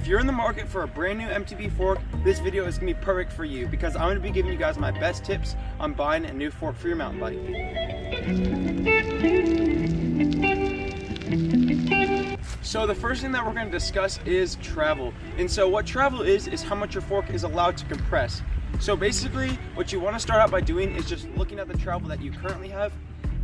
if you're in the market for a brand new MTB fork, this video is gonna be perfect for you because I'm gonna be giving you guys my best tips on buying a new fork for your mountain bike. So the first thing that we're going to discuss is travel. And so what travel is how much your fork is allowed to compress. So basically what you want to start out by doing is just looking at the travel that you currently have.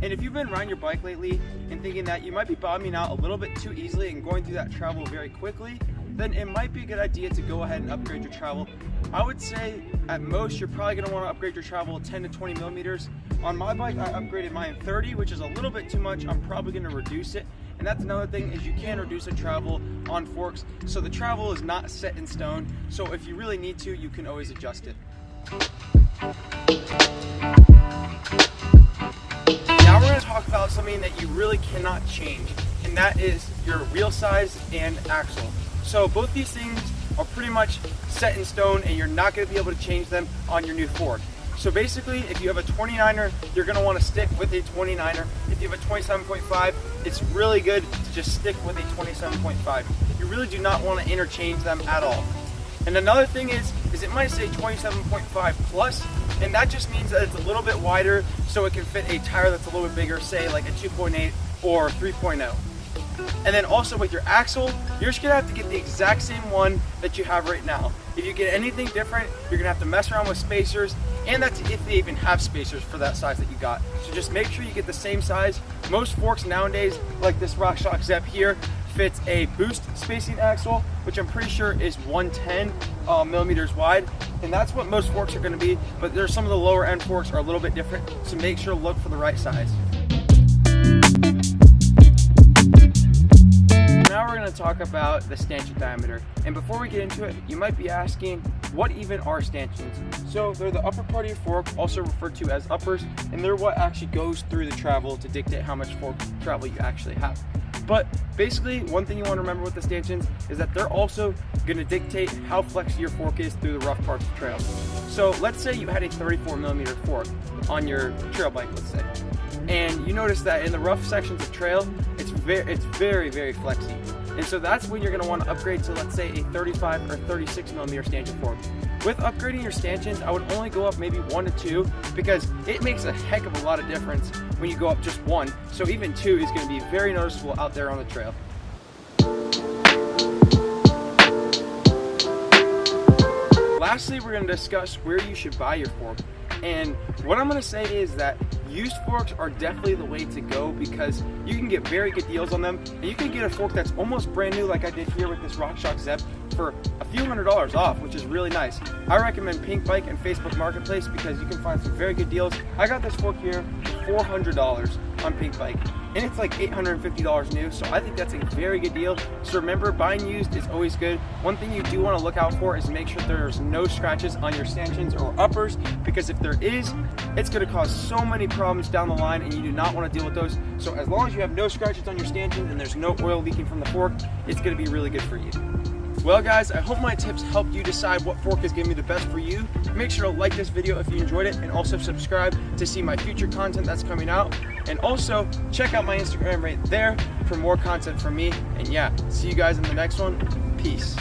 And if you've been riding your bike lately and thinking that you might be bottoming out a little bit too easily and going through that travel very quickly, then it might be a good idea to go ahead and upgrade your travel. I would say at most you're probably going to want to upgrade your travel 10 to 20 millimeters. On my bike I upgraded mine 30, which is a little bit too much. I'm probably going to reduce it. And that's another thing, is you can reduce the travel on forks. So the travel is not set in stone. So if you really need to, you can always adjust it. Now we're going to talk about something that you really cannot change, and that is your wheel size and axle. So both these things are pretty much set in stone and you're not going to be able to change them on your new fork. So basically, if you have a 29er, you're going to want to stick with a 29er. If you have a 27.5, it's really good to just stick with a 27.5. You really do not want to interchange them at all. And another thing is it might say 27.5 plus, and that just means that it's a little bit wider so it can fit a tire that's a little bit bigger, say like a 2.8 or 3.0. And then also with your axle, you're just gonna have to get the exact same one that you have right now. If you get anything different, you're gonna have to mess around with spacers, and that's if they even have spacers for that size that you got. So just make sure you get the same size. Most forks nowadays, like this RockShox Zep here, fits a boost spacing axle, which I'm pretty sure is 110 millimeters wide, and that's what most forks are gonna be, but there's some of the lower end forks are a little bit different, so make sure to look for the right size. Now we're going to talk about the stanchion diameter, and before we get into it, you might be asking, what even are stanchions? So they're the upper part of your fork, also referred to as uppers, and they're what actually goes through the travel to dictate how much fork travel you actually have. But basically, one thing you want to remember with the stanchions is that they're also going to dictate how flexy your fork is through the rough parts of the trail. So let's say you had a 34 millimeter fork on your trail bike, let's say, and you notice that in the rough sections of trail, it's very, very flexy. And so that's when you're going to want to upgrade to, let's say, a 35 or 36 millimeter stanchion fork. With upgrading your stanchions, I would only go up maybe 1 to 2 because it makes a heck of a lot of difference when you go up just 1. So even 2 is going to be very noticeable out there on the trail. Lastly, we're going to discuss where you should buy your fork. And what I'm going to say is that used forks are definitely the way to go because you can get very good deals on them, and you can get a fork that's almost brand new like I did here with this RockShox Zep for a few $100s off, which is really nice. I recommend Pink Bike and Facebook Marketplace because you can find some very good deals. I got this fork here for $400 on Pink Bike, and it's like $850 new, so I think that's a very good deal. So remember, buying used is always good. One thing you do want to look out for is make sure there's no scratches on your stanchions or uppers, because if there is, it's going to cause so many problems down the line and you do not want to deal with those. So as long as you have no scratches on your stanchions and there's no oil leaking from the fork, it's going to be really good for you. Well guys, I hope my tips helped you decide what fork is going to be the best for you. Make sure to like this video if you enjoyed it, and also subscribe to see my future content that's coming out. And also check out my Instagram right there for more content from me. And yeah, see you guys in the next one. Peace.